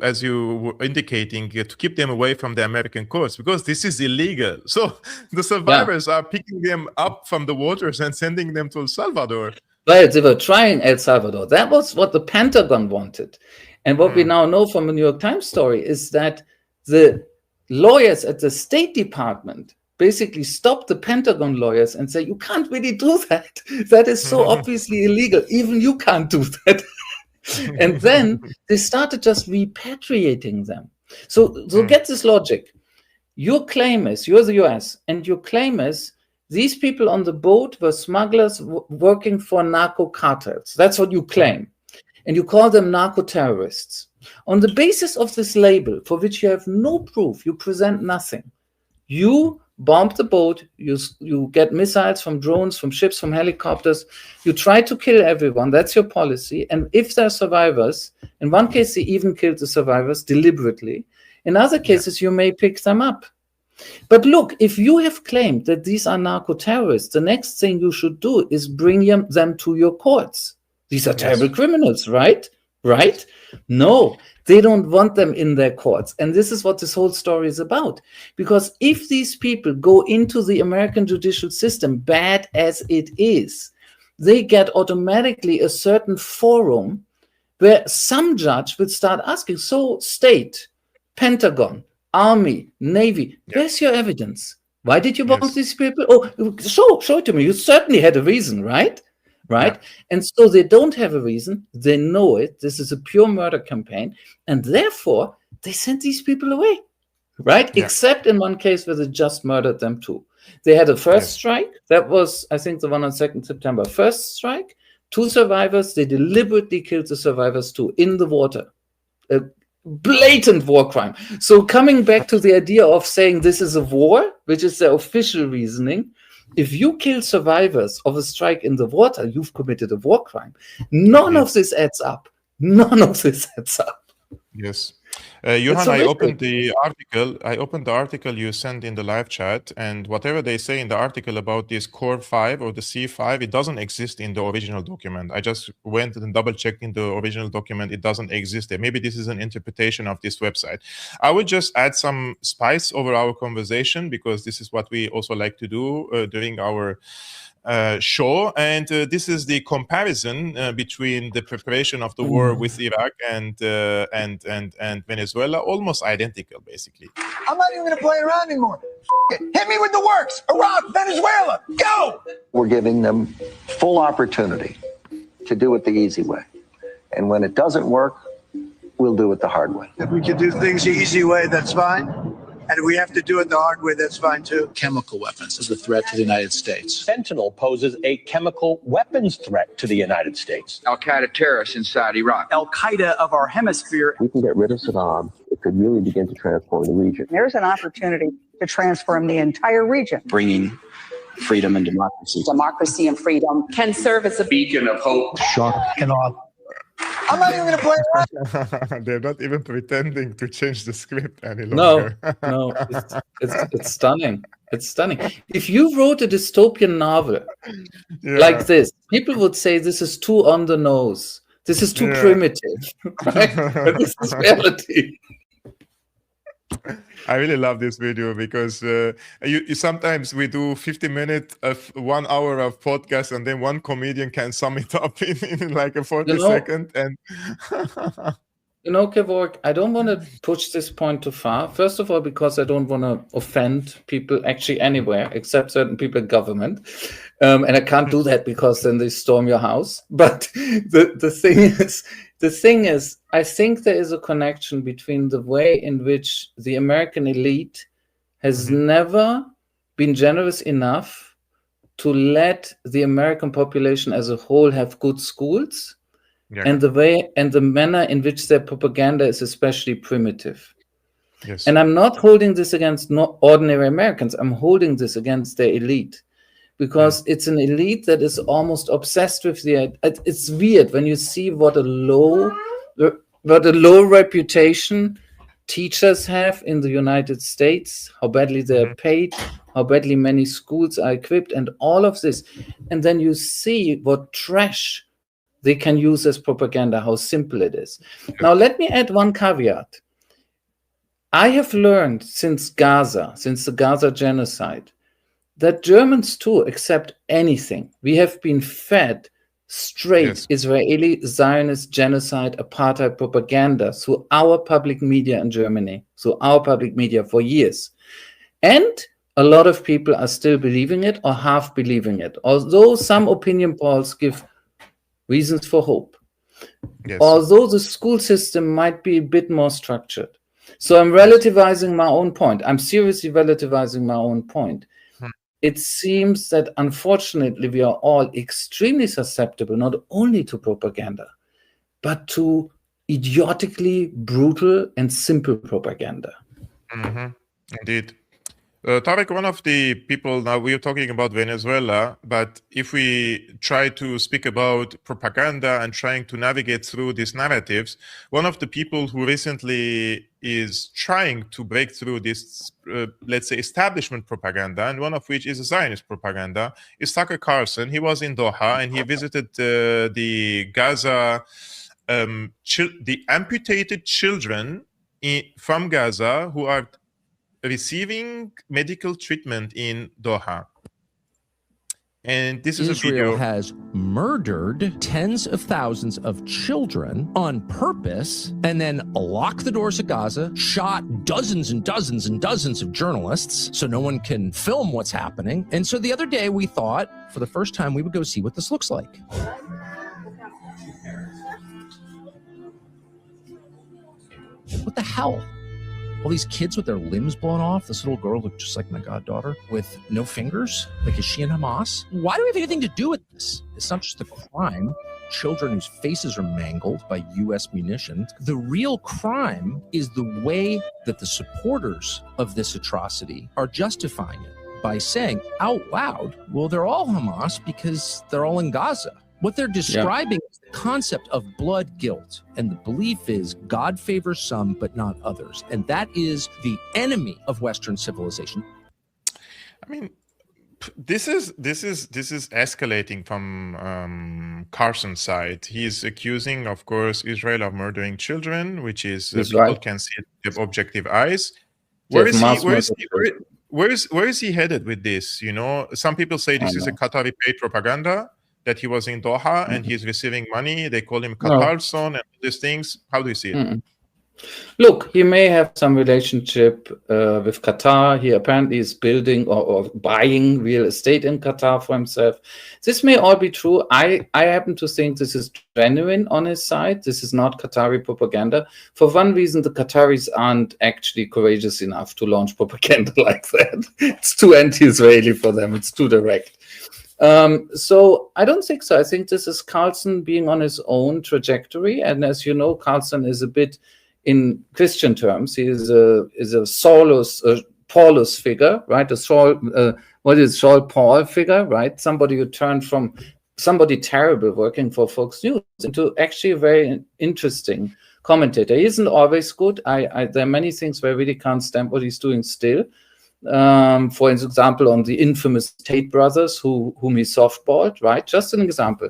were indicating, to keep them away from the American courts, because this is illegal. So the survivors are picking them up from the waters and sending them to El Salvador. Well, they were trying El Salvador. That was what the Pentagon wanted, and what we now know from a New York Times story is that the lawyers at the State Department basically stop the Pentagon lawyers and say, you can't really do that. That is so obviously illegal. Even you can't do that. And then they started just repatriating them. So get this logic. Your claim is, you're the US, and your claim is these people on the boat were smugglers working for narco cartels. That's what you claim. And you call them narco-terrorists. On the basis of this label, for which you have no proof, you present nothing. You bomb the boat, you get missiles from drones, from ships, from helicopters, you try to kill everyone, that's your policy, and if there are survivors, in one case they even killed the survivors deliberately, in other cases you may pick them up. But look, if you have claimed that these are narco-terrorists, the next thing you should do is bring them to your courts. These are terrible criminals, right? Right? No, they don't want them in their courts. And this is what this whole story is about. Because if these people go into the American judicial system, bad as it is, they get automatically a certain forum where some judge would start asking, so state, Pentagon, Army, Navy, where's your evidence? Why did you bomb these people? Oh, show it to me. You certainly had a reason, right? Right? Yeah. And so they don't have a reason. They know it. This is a pure murder campaign. And therefore, they sent these people away, right? Yeah. Except in one case where they just murdered them too. They had a first strike. That was, I think, the one on 2nd September. First strike, 2 survivors. They deliberately killed the survivors too, in the water. A blatant war crime. So coming back to the idea of saying this is a war, which is the official reasoning, if you kill survivors of a strike in the water, you've committed a war crime. None of this adds up. None of this adds up. Yes. It's Johan, I opened horrific. the article you sent in the live chat, and whatever they say in the article about this core 5 or the C5, it doesn't exist in the original document. I just went and double checked in the original document. It doesn't exist there. Maybe this is an interpretation of this website. I would just add some spice over our conversation, because this is what we also like to do during our show, and this is the comparison between the preparation of the war with Iraq and Venezuela, almost identical, basically. I'm not even going to play around anymore. Hit me with the works. Iraq, Venezuela, go! We're giving them full opportunity to do it the easy way. And when it doesn't work, we'll do it the hard way. If we can do things the easy way, that's fine. And if we have to do it the hard way, that's fine too. Chemical weapons is a threat to the United States. Fentanyl poses a chemical weapons threat to the United States. Al-Qaeda terrorists inside Iraq. Al-Qaeda of our hemisphere. We can get rid of Saddam. It could really begin to transform the region. There's an opportunity to transform the entire region. Bringing freedom and democracy. Democracy and freedom can serve as a Beacon of hope. Shock and awe. I'm not even going to play around. They're not even pretending to change the script any longer. No, it's stunning. It's stunning. If you wrote a dystopian novel like this, people would say this is too on the nose. This is too primitive. Right? But this is reality. I really love this video, because you sometimes we do 50 minutes of 1 hour of podcast, and then one comedian can sum it up in like a 40 second. And Kevork, I don't want to push this point too far. First of all, because I don't want to offend people actually anywhere except certain people in government. And I can't do that because then they storm your house. But the thing is, I think there is a connection between the way in which the American elite has never been generous enough to let the American population as a whole have good schools, and the way and the manner in which their propaganda is especially primitive. Yes. And I'm not holding this against ordinary Americans. I'm holding this against their elite, because it's an elite that is almost obsessed with it's weird when you see what a low reputation teachers have in the United States, how badly they're paid, how badly many schools are equipped, and all of this. And then you see what trash they can use as propaganda, how simple it is. Now, let me add one caveat. I have learned since the Gaza genocide, that Germans too accept anything. We have been fed straight Israeli Zionist genocide apartheid propaganda through our public media in Germany, through our public media for years. And a lot of people are still believing it or half believing it, although some opinion polls give reasons for hope. Although the school system might be a bit more structured. So I'm relativizing my own point. I'm seriously relativizing my own point. It seems that, unfortunately, we are all extremely susceptible, not only to propaganda, but to idiotically brutal and simple propaganda. Indeed. Tarek, one of the people, now we're talking about Venezuela, but if we try to speak about propaganda and trying to navigate through these narratives, one of the people who recently is trying to break through this, let's say, establishment propaganda, and one of which is Zionist propaganda, is Tucker Carlson. He was in Doha and he visited the Gaza, the amputated children from Gaza who are receiving medical treatment in Doha. And this is Israel a video. has murdered tens of thousands of children on purpose, and then locked the doors of Gaza, shot dozens and dozens and dozens of journalists so no one can film what's happening. And so the other day we thought, for the first time, we would go see what this looks like. What the hell? All these kids with their limbs blown off. This little girl looked just like my goddaughter with no fingers. Like, is she in Hamas? Why do we have anything to do with this? It's not just a crime. Children whose faces are mangled by U.S. munitions. The real crime is the way that the supporters of this atrocity are justifying it by saying out loud, well, they're all Hamas because they're all in Gaza. What they're describing is the concept of blood guilt. And the belief is God favors some, but not others. And that is the enemy of Western civilization. I mean, this is escalating from Carson's side. He's accusing, of course, Israel of murdering children, which is people can see it with objective eyes. Where is he headed with this? You know, some people say this is a Qatari paid propaganda, that he was in Doha and he's receiving money. They call him Qatar son and these things. How do you see it? Look, he may have some relationship with Qatar. He apparently is building or buying real estate in Qatar for himself. This may all be true. I happen to think this is genuine on his side. This is not Qatari propaganda. For one reason, the Qataris aren't actually courageous enough to launch propaganda like that. It's too anti-Israeli for them. It's too direct. So I don't think so. I think this is Carlson being on his own trajectory. And as you know, Carlson is a bit, in Christian terms, he is a Saulus, Paulus figure, right? Saul Paul figure, right? Somebody who turned from somebody terrible working for Fox News into actually a very interesting commentator. He isn't always good. There are many things where I really can't stand what he's doing still. For example, on the infamous Tate brothers, whom he softballed, right? Just an example.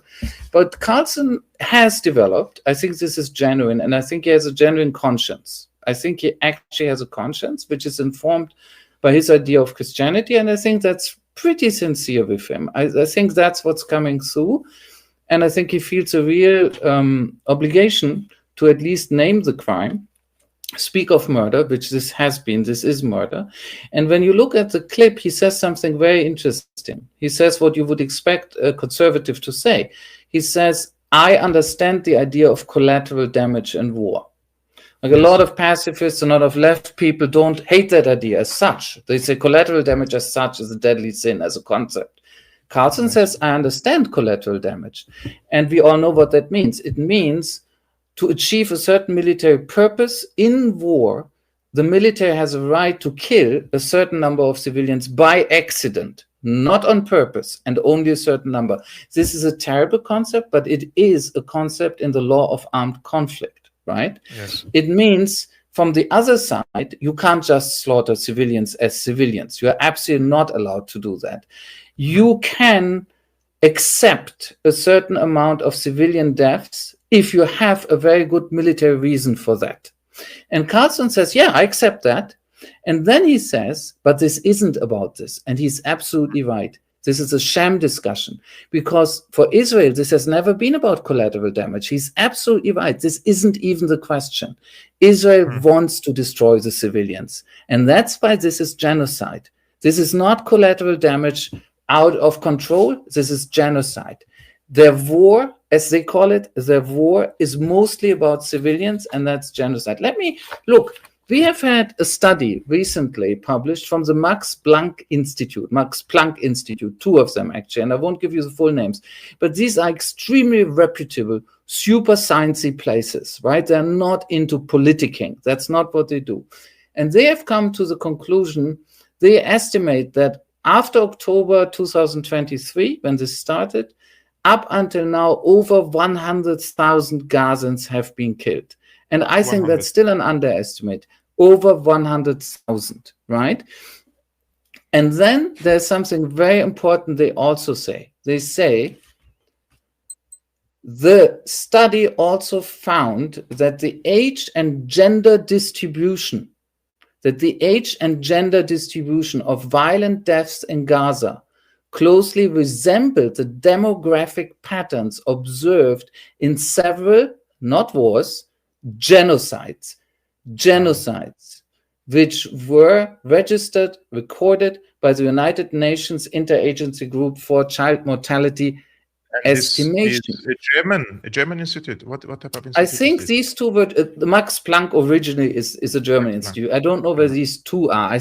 But Carlson has developed, I think this is genuine, and I think he has a genuine conscience. I think he actually has a conscience, which is informed by his idea of Christianity, and I think that's pretty sincere with him. I think that's what's coming through, and I think he feels a real obligation to at least name the crime, speak of murder, which this is murder. And when you look at the clip, he says something very interesting. He says what you would expect a conservative to say. He says, I understand the idea of collateral damage in war. Like a lot of pacifists, a lot of left people don't hate that idea as such. They say collateral damage as such is a deadly sin as a concept. Carlson says, I understand collateral damage. And we all know what that means. It means to achieve a certain military purpose in war, the military has a right to kill a certain number of civilians by accident, not on purpose, and only a certain number. This is a terrible concept, but it is a concept in the law of armed conflict, right? Yes. It means from the other side, you can't just slaughter civilians as civilians. You are absolutely not allowed to do that. You can accept a certain amount of civilian deaths if you have a very good military reason for that. And Carlson says, yeah, I accept that. And then he says, but this isn't about this. And he's absolutely right. This is a sham discussion, because for Israel, this has never been about collateral damage. He's absolutely right. This isn't even the question. Israel wants to destroy the civilians. And that's why this is genocide. This is not collateral damage out of control. This is genocide. Their war, as they call it, their war is mostly about civilians, and that's genocide. Look, we have had a study recently published from the Max Planck Institute, two of them actually, and I won't give you the full names, but these are extremely reputable, super sciencey places, right? They're not into politicking. That's not what they do. And they have come to the conclusion, they estimate that after October 2023, when this started, up until now, over 100,000 Gazans have been killed. And I think that's still an underestimate. Over 100,000, right? And then there's something very important they also say. They say the study also found that the age and gender distribution of violent deaths in Gaza closely resembled the demographic patterns observed in several, not wars, genocides, which were recorded by the United Nations Interagency Group for Child Mortality Estimation. A German institute. What type of institute? I think these two were, the Max Planck originally is a German institute. I don't know where these two are. I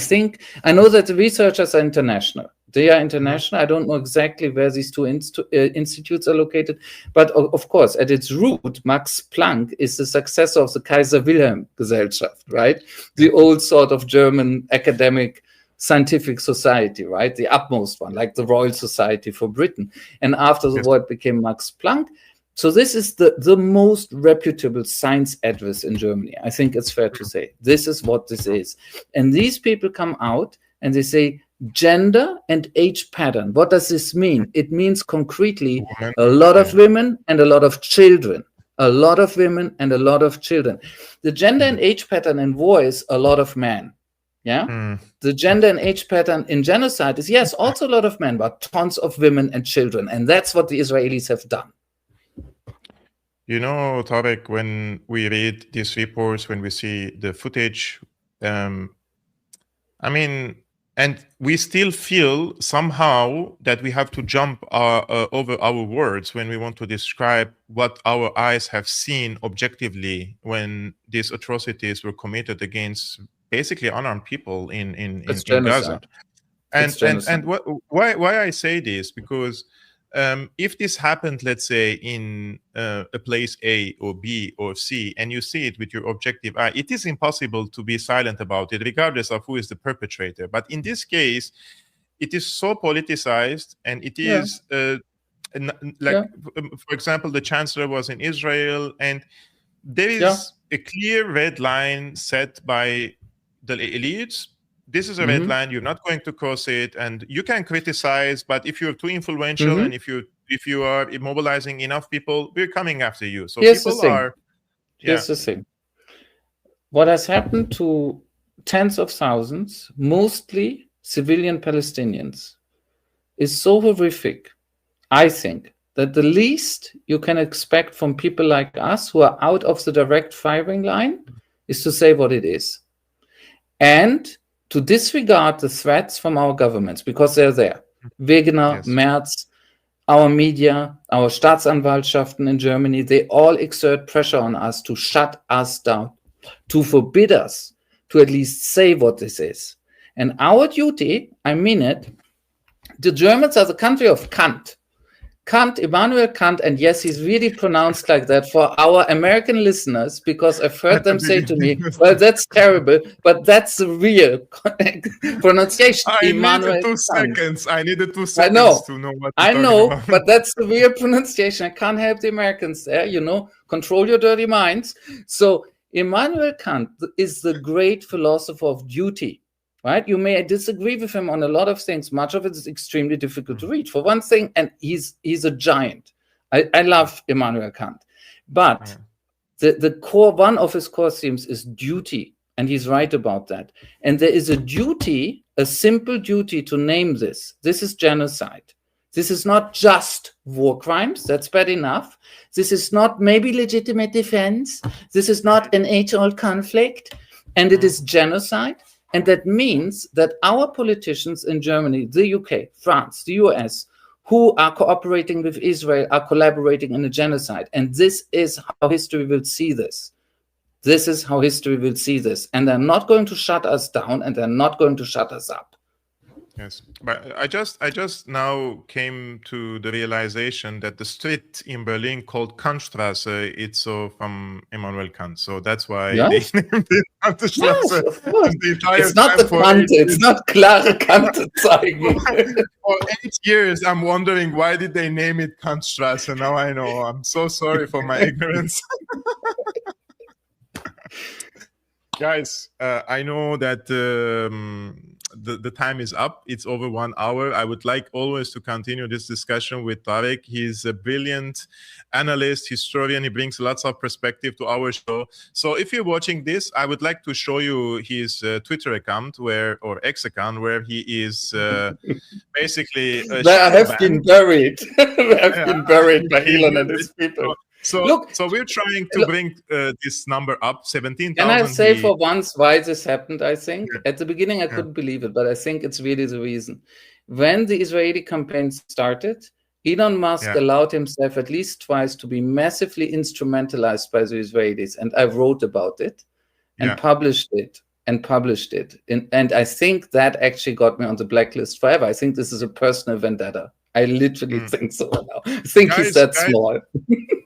know that the researchers are international. They are international. I don't know exactly where these two institutes are located. But of course, at its root, Max Planck is the successor of the Kaiser Wilhelm Gesellschaft, right? The old sort of German academic scientific society, right? The utmost one, like the Royal Society for Britain. And after the war, it became Max Planck. So this is the most reputable science address in Germany. I think it's fair to say. This is what this is. And these people come out and they say, gender and age pattern. What does this mean? It means concretely a lot of women and a lot of children. A lot of women and a lot of children. The gender and age pattern in war is a lot of men. Yeah. The gender and age pattern in genocide is, yes, also a lot of men, but tons of women and children. And that's what the Israelis have done. You know, Tarek, when we read these reports, when we see the footage, I mean, and we still feel somehow that we have to jump over our words when we want to describe what our eyes have seen objectively when these atrocities were committed against basically unarmed people in Gaza. And why I say this, because if this happened, let's say, in a place A or B or C, and you see it with your objective eye, it is impossible to be silent about it, regardless of who is the perpetrator. But in this case, it is so politicized, and it is for example, the chancellor was in Israel, and there is a clear red line set by the elites. This is a red line. You're not going to cross it, and you can criticize. But if you're too influential and if you are immobilizing enough people, we're coming after you. So here's people the thing. are. Here's the thing. What has happened to tens of thousands, mostly civilian Palestinians, is so horrific, I think, that the least you can expect from people like us who are out of the direct firing line is to say what it is. And to disregard the threats from our governments, because they're there. Wegener, Merz, our media, our Staatsanwaltschaften in Germany, they all exert pressure on us to shut us down, to forbid us to at least say what this is. And our duty, I mean it, the Germans are the country of Kant. Kant, Immanuel Kant, and yes, he's really pronounced like that for our American listeners, because I've heard them say to me, well, that's terrible, but that's the real pronunciation. I needed 2 seconds. I needed 2 seconds to know what I know, but that's the real pronunciation. I can't help the Americans there, you know, control your dirty minds. So Immanuel Kant is the great philosopher of duty. Right? You may disagree with him on a lot of things. Much of it is extremely difficult to read. For one thing, and he's a giant. I love Immanuel Kant. But the core, one of his core themes is duty. And he's right about that. And there is a duty, a simple duty to name this. This is genocide. This is not just war crimes. That's bad enough. This is not maybe legitimate defense. This is not an age-old conflict. And it is genocide. And that means that our politicians in Germany, the UK, France, the US, who are cooperating with Israel are collaborating in a genocide. And this is how history will see this. This is how history will see this. And they're not going to shut us down, and they're not going to shut us up. Yes, but I just now came to the realization that the street in Berlin called Kantstraße, it's so from Immanuel Kant, so that's why they named it Kantstraße. Yes, it's not the Kant, it's not klare Kante zeigen. For 8 years, I'm wondering why did they name it Kantstraße. Now I know. I'm so sorry for my ignorance. Guys, I know that the time is up. It's over 1 hour. I would like always to continue this discussion with Tarek. He's a brilliant analyst, historian. He brings lots of perspective to our show. So if you're watching this, I would like to show you his Twitter account or X account where he is basically... I have been buried. Been buried by Elon and his people. So we're trying to bring this number up, 17,000. Can I say for once why this happened, I think? At the beginning, I couldn't believe it, but I think it's really the reason. When the Israeli campaign started, Elon Musk allowed himself at least twice to be massively instrumentalized by the Israelis. And I wrote about it and published it. And I think that actually got me on the blacklist forever. I think this is a personal vendetta. I literally think so now. I think he's that small.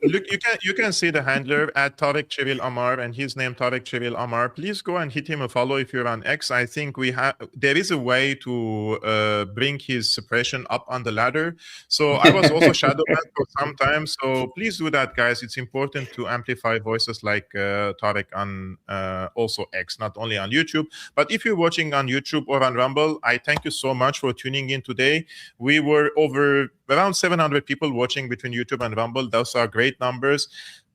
Look, you can see the handler at Tariq Chiril Amar, and his name Tariq Chiril Amar. Please go and hit him a follow if you're on X. I think there is a way to bring his suppression up on the ladder. So I was also shadow banned for some time. So please do that, guys. It's important to amplify voices like Tariq on also X, not only on YouTube. But if you're watching on YouTube or on Rumble, I thank you so much for tuning in today. We were around 700 people watching between YouTube and Rumble. Those are great numbers.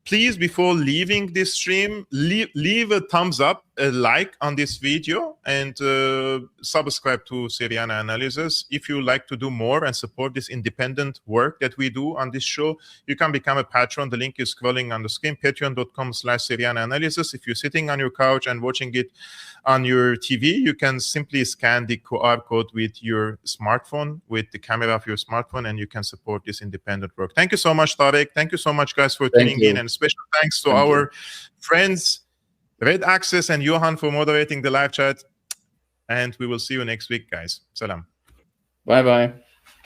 Please, before leaving this stream, leave a thumbs up, a like on this video, and subscribe to Syriana Analysis. If you like to do more and support this independent work that we do on this show, you can become a patron. The link is scrolling on the screen, patreon.com/Syriana Analysis. If you're sitting on your couch and watching it on your TV, you can simply scan the QR code with your smartphone, with the camera of your smartphone, and you can support this independent work. Thank you so much, Tariq. Thank you so much, guys, for tuning in. And special thanks to our friends, Red Access and Johan, for moderating the live chat. And we will see you next week, guys. Salam. Bye-bye.